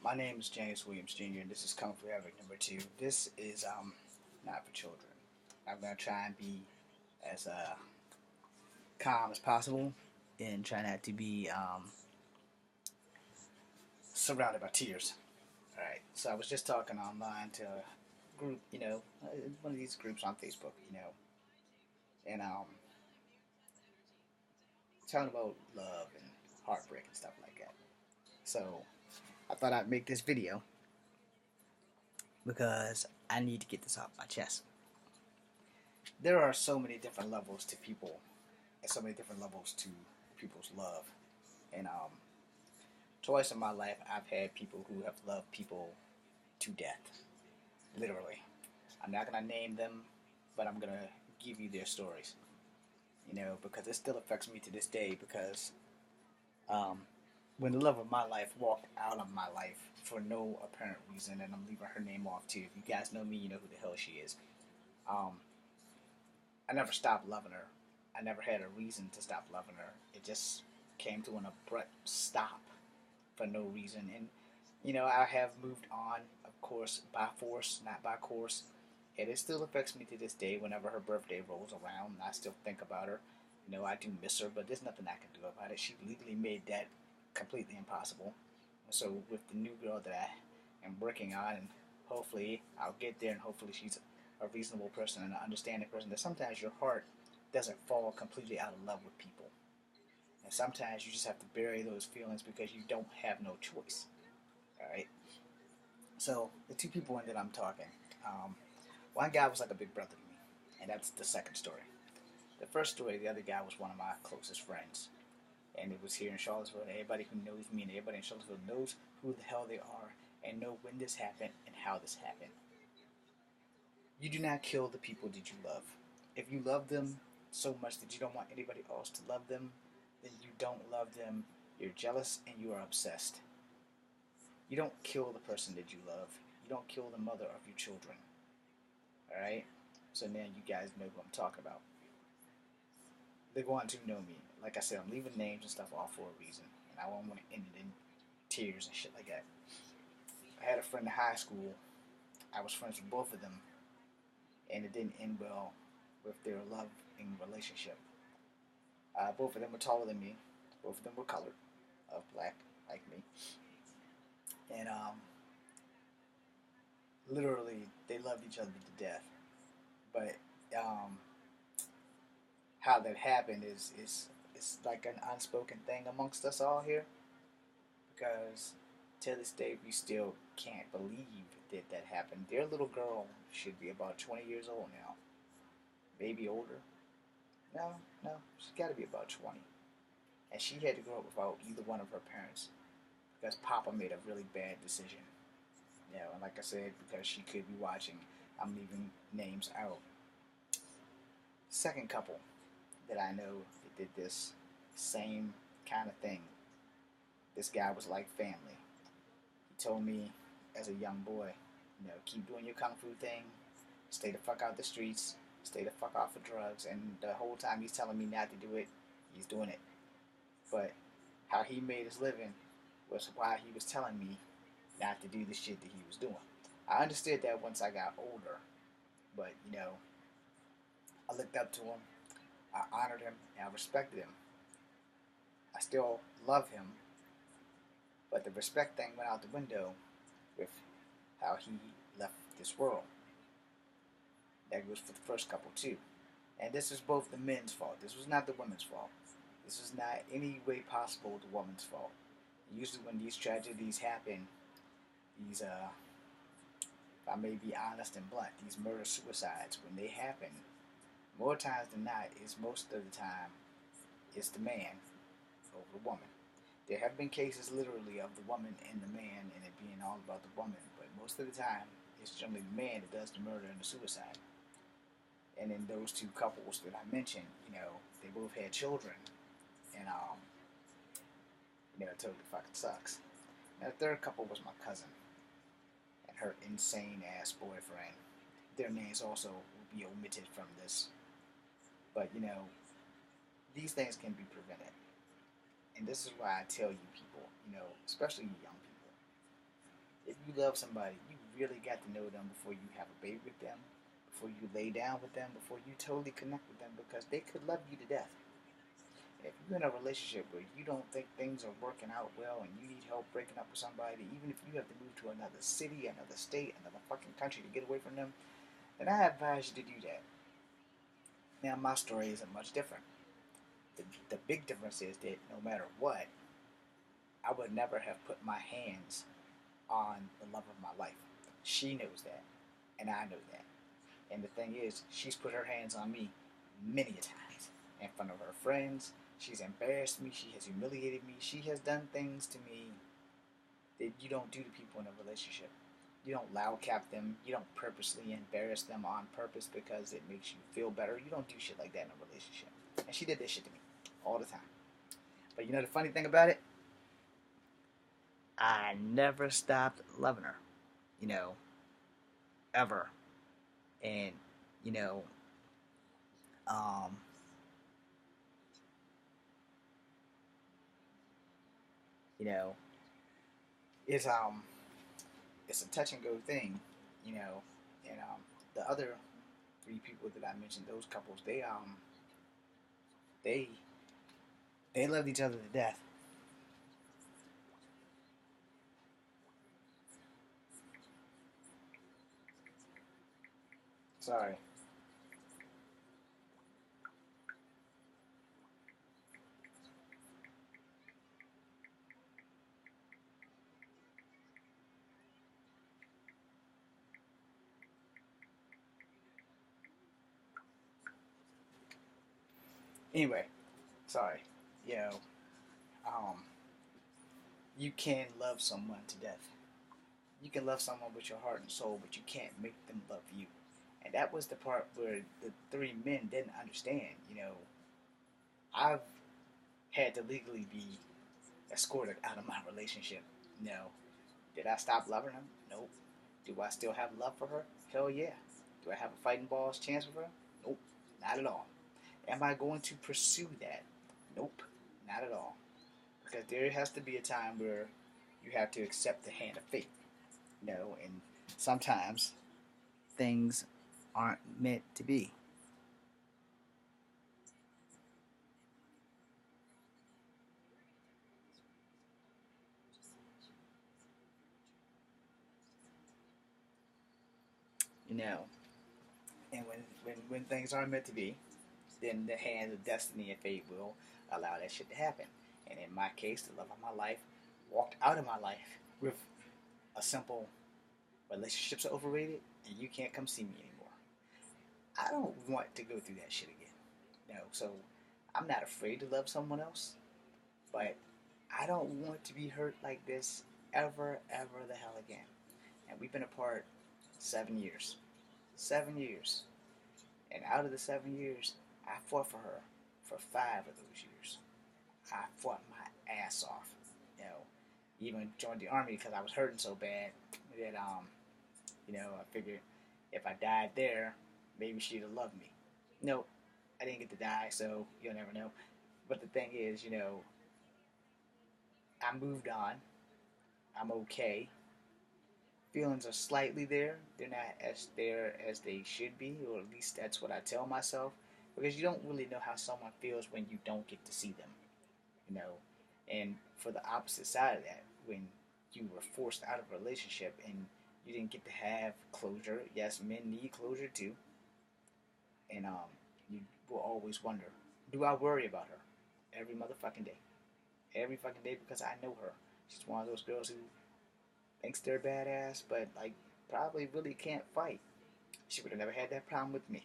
My name is James Williams Jr. and this is Kung Fu Havoc number 2. This is not for children. I'm gonna try and be as calm as possible and try not to be surrounded by tears. All right. So I was just talking online to a group, one of these groups on Facebook, and talking about love and heartbreak and stuff like that. So I thought I'd make this video because I need to get this off my chest. There are so many different levels to people, and so many different levels to people's love. And twice in my life, I've had people who have loved people to death, literally. I'm not gonna name them, but I'm gonna give you their stories. Because it still affects me to this day. Because um, when the love of my life walked out of my life for no apparent reason, and I'm leaving her name off too. If you guys know me, you know who the hell she is. Um, I never stopped loving her. I never had a reason to stop loving her. It just came to an abrupt stop for no reason. And, I have moved on, of course, by force, not by course. And it still affects me to this day whenever her birthday rolls around. I still think about her. I do miss her, but there's nothing I can do about it. She legally made that completely impossible. So with the new girl that I am working on, and hopefully I'll get there, and hopefully she's a reasonable person and an understanding person, that sometimes your heart doesn't fall completely out of love with people. And sometimes you just have to bury those feelings because you don't have no choice. Alright? So, the two people in that I'm talking, one guy was like a big brother to me, and that's the second story. The first story, the other guy was one of my closest friends. And it was here in Charlottesville, and everybody who knows me and everybody in Charlottesville knows who the hell they are and know when this happened and how this happened. You do not kill the people that you love. If you love them so much that you don't want anybody else to love them, then you don't love them, you're jealous, and you are obsessed. You don't kill the person that you love. You don't kill the mother of your children. Alright? So now you guys know who I'm talking about. They're going to know me. Like I said, I'm leaving names and stuff off for a reason. And I don't want to end it in tears and shit like that. I had a friend in high school. I was friends with both of them. And it didn't end well with their loving relationship. Both of them were taller than me. Both of them were colored, of black, like me. And literally, they loved each other to death. But how that happened is like an unspoken thing amongst us all here. Because to this day, we still can't believe that that happened. Their little girl should be about 20 years old now. Maybe older. No, she's got to be about 20. And she had to grow up without either one of her parents because Papa made a really bad decision. And like I said, because she could be watching, I'm leaving names out. Second couple that I know that did this same kind of thing. This guy was like family. He told me as a young boy, keep doing your kung fu thing, stay the fuck out the streets, stay the fuck off of drugs, and the whole time he's telling me not to do it, he's doing it. But how he made his living was why he was telling me not to do the shit that he was doing. I understood that once I got older, but I looked up to him, I honored him, and I respected him. I still love him, but the respect thing went out the window with how he left this world. That goes for the first couple too. And this is both the men's fault. This was not the women's fault. This was not any way possible the woman's fault. Usually when these tragedies happen, these, if I may be honest and blunt, these murder-suicides, when they happen, more times than not, most of the time, it's the man over the woman. There have been cases literally of the woman and the man and it being all about the woman, but most of the time, it's generally the man that does the murder and the suicide. And in those two couples that I mentioned, they both had children, and it totally fucking sucks. Now, the third couple was my cousin and her insane ass boyfriend. Their names also will be omitted from this. But, these things can be prevented. And this is why I tell you people, especially you young people, If you love somebody, you really got to know them before you have a baby with them, before you lay down with them, before you totally connect with them, because they could love you to death. If you're in a relationship where you don't think things are working out well and you need help breaking up with somebody, even if you have to move to another city, another state, another fucking country to get away from them, then I advise you to do that. Now, my story isn't much different. The big difference is that no matter what, I would never have put my hands on the love of my life. She knows that, and I know that. And the thing is, she's put her hands on me many a times in front of her friends. She's embarrassed me. She has humiliated me. She has done things to me that you don't do to people in a relationship. You don't loud cap them. You don't purposely embarrass them on purpose because it makes you feel better. You don't do shit like that in a relationship. And she did this shit to me all the time. But you know the funny thing about it? I never stopped loving her. You know, ever. And, you know, um, you know, it's it's a touch and go thing, you know, and the other three people that I mentioned, those couples, they they loved each other to death. Sorry. Anyway, sorry. You know, um, you can love someone to death. You can love someone with your heart and soul, but you can't make them love you. And that was the part where the three men didn't understand. You know, I've had to legally be escorted out of my relationship. No. Did I stop loving her? Nope. Do I still have love for her? Hell yeah. Do I have a fighting balls chance with her? Nope. Not at all. Am I going to pursue that? Nope. Not at all. Because there has to be a time where you have to accept the hand of fate. You know, and sometimes things aren't meant to be. You know, and when things aren't meant to be, then the hands of destiny and fate will allow that shit to happen. And in my case, the love of my life walked out of my life with a simple relationships are overrated and you can't come see me anymore. I don't want to go through that shit again. So I'm not afraid to love someone else, but I don't want to be hurt like this ever, ever the hell again. And we've been apart 7 years. 7 years. And out of the 7 years, I fought for her for 5 of those years. I fought my ass off. You know, even joined the army because I was hurting so bad that I figured if I died there, maybe she'd have loved me. No, I didn't get to die, so you'll never know. But the thing is, I moved on. I'm okay. Feelings are slightly there. They're not as there as they should be, or at least that's what I tell myself. Because you don't really know how someone feels when you don't get to see them. You know, and for the opposite side of that, when you were forced out of a relationship and you didn't get to have closure. Yes, men need closure too, and you will always wonder, do I worry about her every motherfucking day, every fucking day because I know her. She's one of those girls who thinks they're badass, but like probably really can't fight. She would have never had that problem with me.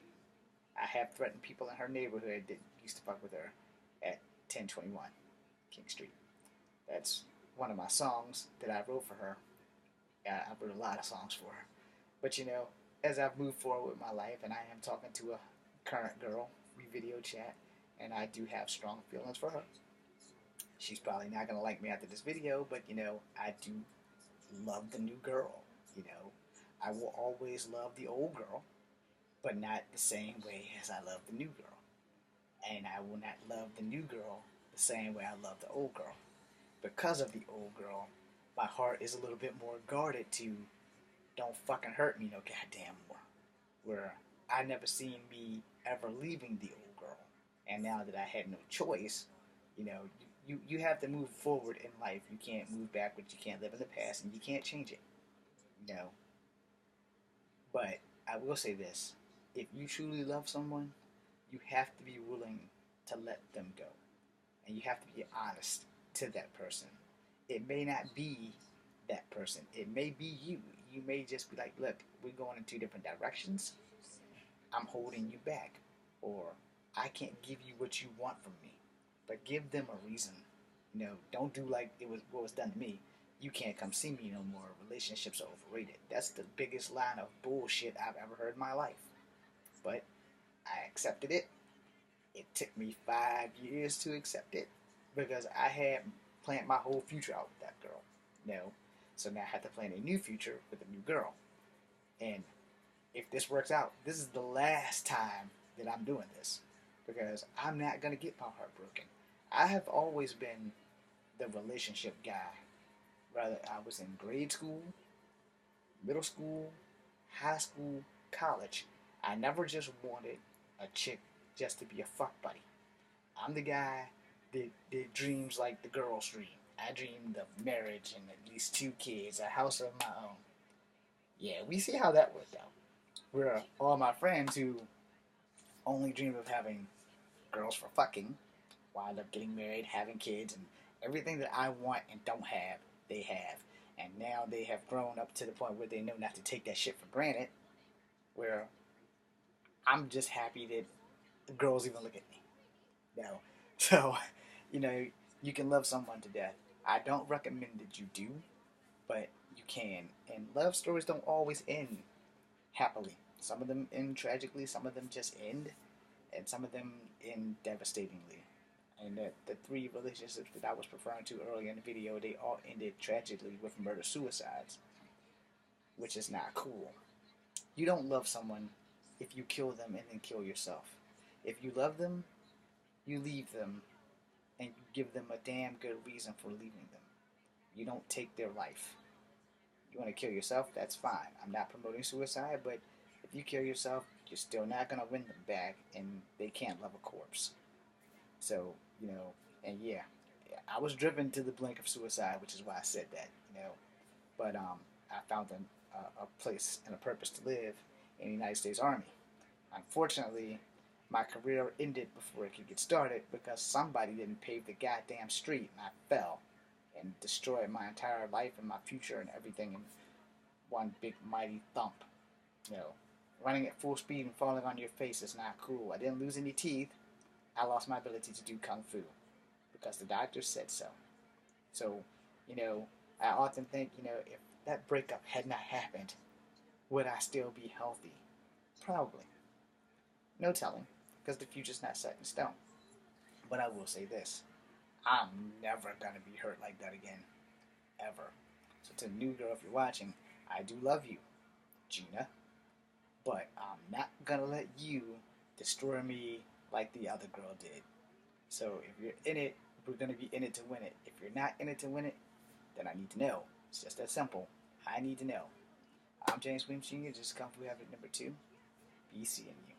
I have threatened people in her neighborhood that used to fuck with her at 1021 King Street. That's one of my songs that I wrote for her. I wrote a lot of songs for her. But as I've moved forward with my life and I am talking to a current girl, we video chat, and I do have strong feelings for her. She's probably not going to like me after this video, but I do love the new girl. You know, I will always love the old girl, but not the same way as I love the new girl. And I will not love the new girl the same way I love the old girl. Because of the old girl, my heart is a little bit more guarded to don't fucking hurt me no goddamn more. Where I never seen me ever leaving the old girl. And now that I had no choice, you know, you have to move forward in life. You can't move backwards. You can't live in the past, and you can't change it. You know. But I will say this: if you truly love someone, you have to be willing to let them go, and you have to be honest to that person. It may not be that person. It may be you. You may just be like, look, we're going in two different directions. I'm holding you back. Or I can't give you what you want from me. But give them a reason. You know, don't do like it was what was done to me. You can't come see me no more. Relationships are overrated. That's the biggest line of bullshit I've ever heard in my life. But I accepted it. It took me 5 years to accept it because I had planned my whole future out with that girl. You know, so now I have to plan a new future with a new girl. And if this works out, this is the last time that I'm doing this because I'm not going to get my heart broken. I have always been the relationship guy. Whether I was in grade school, middle school, high school, college, I never just wanted a chick just to be a fuck buddy. I'm the guy that dreams like the girls dream. I dreamed of marriage and at least 2 kids, a house of my own. Yeah, we see how that worked out. Where all my friends who only dream of having girls for fucking wind up getting married, having kids, and everything that I want and don't have, they have. And now they have grown up to the point where they know not to take that shit for granted. Where I'm just happy that the girls even look at me. No. So, you know, you can love someone to death. I don't recommend that you do, but you can. And love stories don't always end happily. Some of them end tragically, some of them just end, and some of them end devastatingly. And the three relationships that I was referring to earlier in the video, they all ended tragically with murder-suicides, which is not cool. You don't love someone if you kill them and then kill yourself. If you love them, you leave them and you give them a damn good reason for leaving them. You don't take their life. You want to kill yourself, that's fine. I'm not promoting suicide, but if you kill yourself, you're still not going to win them back, and they can't love a corpse. So, you know, and yeah, I was driven to the brink of suicide, which is why I said that, you know. But I found a place and a purpose to live in the United States Army. Unfortunately, my career ended before it could get started because somebody didn't pave the goddamn street, and I fell and destroyed my entire life and my future and everything in one big mighty thump. You know, running at full speed and falling on your face is not cool. I didn't lose any teeth. I lost my ability to do kung fu because the doctor said so. So, you know, I often think, you know, if that breakup had not happened, would I still be healthy? Probably. No telling, because the future's not set in stone. But I will say this: I'm never gonna be hurt like that again, ever. So to the new girl, if you're watching, I do love you, Gina, but I'm not gonna let you destroy me like the other girl did. So if you're in it, we're gonna be in it to win it. If you're not in it to win it, then I need to know. It's just that simple. I need to know. I'm James Williams Jr., just Kung Fu Habit number 2. Be seeing you.